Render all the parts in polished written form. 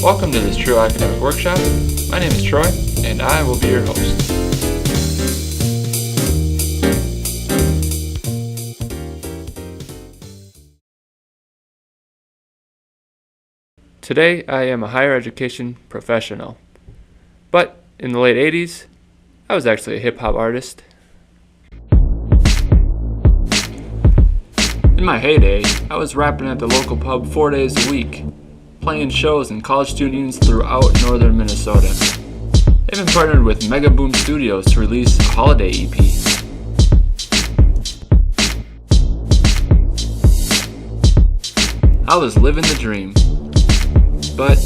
Welcome to this Trio Academic Workshop. My name is Troy, and I will be your host. Today, I am a higher education professional. But in the late 80s, I was actually a hip-hop artist. In my heyday, I was rapping at the local pub 4 days a week, playing shows in college student unions throughout northern Minnesota. I even partnered with Mega Boom Studios to release a holiday EP. I was living the dream, but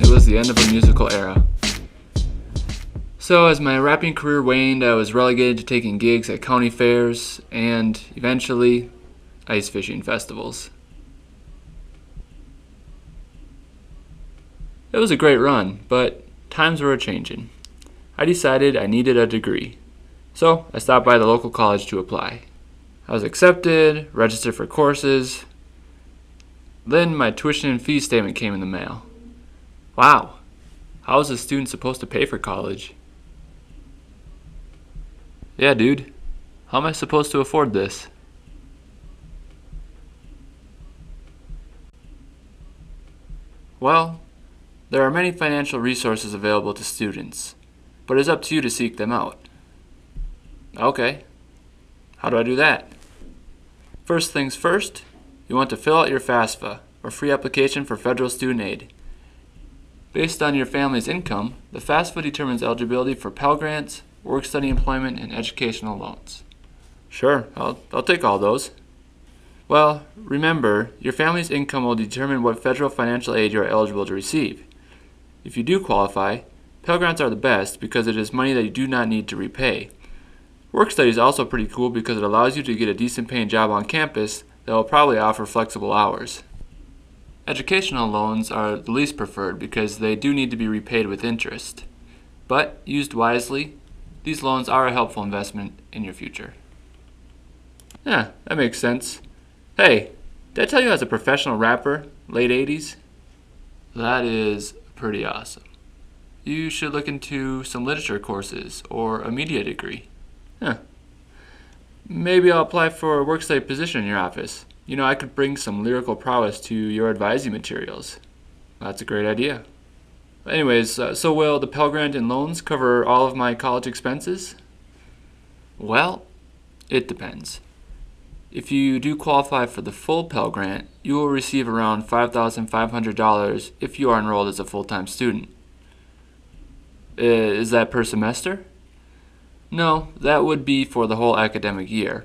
it was the end of a musical era. So as my rapping career waned, I was relegated to taking gigs at county fairs and eventually ice fishing festivals. It was a great run, but times were a-changin'. I decided I needed a degree, so I stopped by the local college to apply. I was accepted, registered for courses. Then my tuition and fee statement came in the mail. Wow, how is a student supposed to pay for college? Yeah, dude, how am I supposed to afford this? Well, there are many financial resources available to students, but it's up to you to seek them out. Okay, how do I do that? First things first, you want to fill out your FAFSA, or Free Application for Federal Student Aid. Based on your family's income, the FAFSA determines eligibility for Pell Grants, work-study employment, and educational loans. Sure, I'll take all those. Well, remember, your family's income will determine what federal financial aid you are eligible to receive. If you do qualify, Pell Grants are the best because it is money that you do not need to repay. Work-study is also pretty cool because it allows you to get a decent paying job on campus that will probably offer flexible hours. Educational loans are the least preferred because they do need to be repaid with interest. But, used wisely, these loans are a helpful investment in your future. Yeah, that makes sense. Hey, did I tell you I was a professional rapper, late 80s? That is pretty awesome. You should look into some literature courses or a media degree. Maybe I'll apply for a work-study position in your office. I could bring some lyrical prowess to your advising materials. That's a great idea. Anyways, so will the Pell Grant and loans cover all of my college expenses? Well, it depends. If you do qualify for the full Pell Grant, you will receive around $5,500 if you are enrolled as a full-time student. Is that per semester? No, that would be for the whole academic year.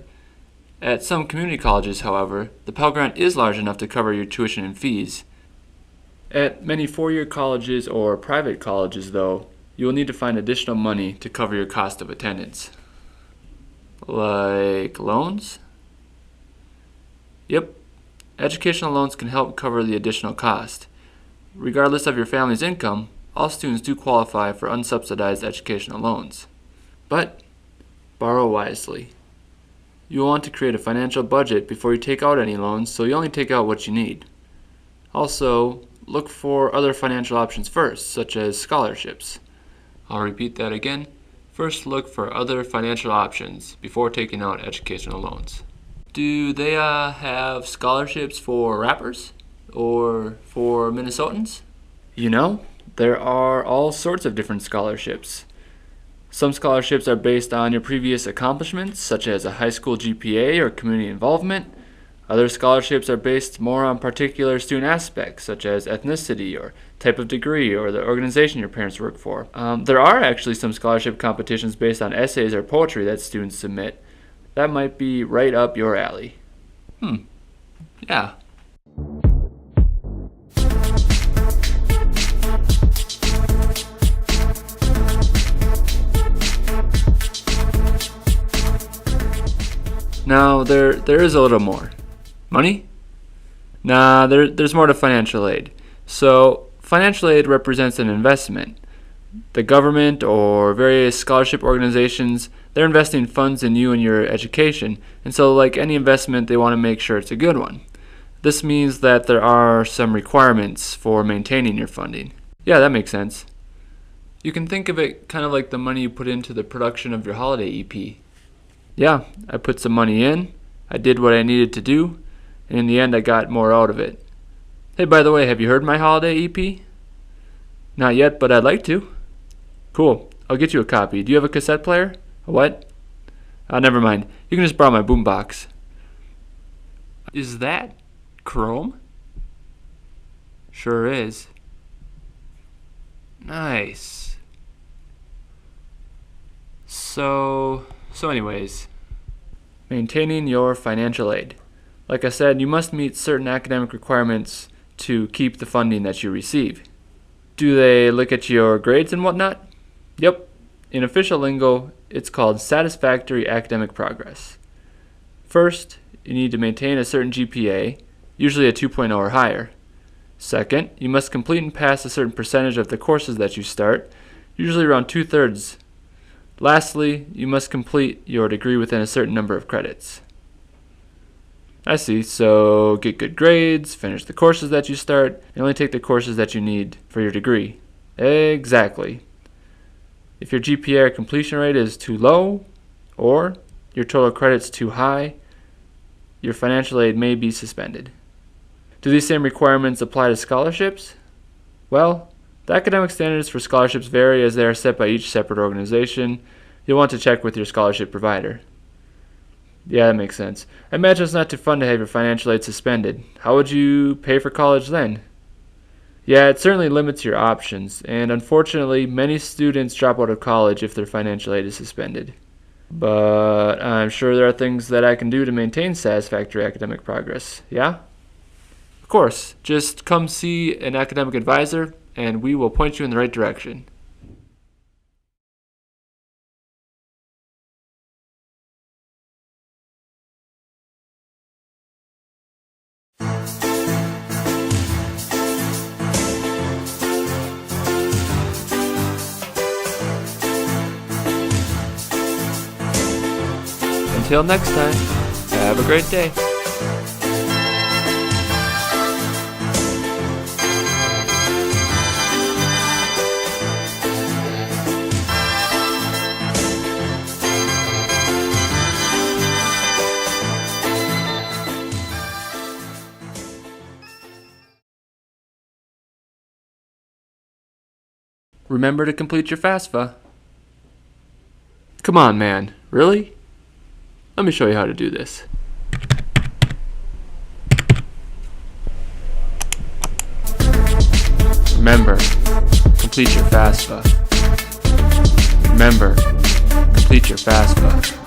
At some community colleges, however, the Pell Grant is large enough to cover your tuition and fees. At many four-year colleges or private colleges, though, you will need to find additional money to cover your cost of attendance. Like loans? Yep. Educational loans can help cover the additional cost. Regardless of your family's income, all students do qualify for unsubsidized educational loans. But borrow wisely. You will want to create a financial budget before you take out any loans, so you only take out what you need. Also, look for other financial options first, such as scholarships. I'll repeat that again. First, look for other financial options before taking out educational loans. Do they have scholarships for rappers or for Minnesotans? There are all sorts of different scholarships. Some scholarships are based on your previous accomplishments, such as a high school GPA or community involvement. Other scholarships are based more on particular student aspects, such as ethnicity or type of degree or the organization your parents work for. There are actually some scholarship competitions based on essays or poetry that students submit. That might be right up your alley. Yeah. Now, there is a little more. Money? Nah, there's more to financial aid. So, financial aid represents an investment. The government or various scholarship organizations, they're investing funds in you and your education, and so like any investment, they want to make sure it's a good one. This means that there are some requirements for maintaining your funding. Yeah, that makes sense. You can think of it kind of like the money you put into the production of your holiday EP. Yeah, I put some money in, I did what I needed to do, and in the end I got more out of it. Hey, by the way, have you heard my holiday EP? Not yet, but I'd like to. Cool, I'll get you a copy. Do you have a cassette player? A what? Never mind. You can just borrow my boombox. Is that chrome? Sure is. Nice. So anyways, maintaining your financial aid. Like I said, you must meet certain academic requirements to keep the funding that you receive. Do they look at your grades and whatnot? Yep. In official lingo, it's called satisfactory academic progress. First, you need to maintain a certain GPA, usually a 2.0 or higher. Second, you must complete and pass a certain percentage of the courses that you start, usually around 2/3. Lastly, you must complete your degree within a certain number of credits. I see, so get good grades, finish the courses that you start, and only take the courses that you need for your degree. Exactly. If your GPA or completion rate is too low, or your total credits too high, your financial aid may be suspended. Do these same requirements apply to scholarships? Well, the academic standards for scholarships vary as they are set by each separate organization. You'll want to check with your scholarship provider. Yeah, that makes sense. I imagine it's not too fun to have your financial aid suspended. How would you pay for college then? Yeah, it certainly limits your options, and unfortunately, many students drop out of college if their financial aid is suspended. But I'm sure there are things that I can do to maintain satisfactory academic progress, yeah? Of course, just come see an academic advisor, and we will point you in the right direction. Until next time, have a great day. Remember to complete your FAFSA. Come on, man. Really? Let me show you how to do this. Remember, complete your FAFSA. Remember, complete your FAFSA.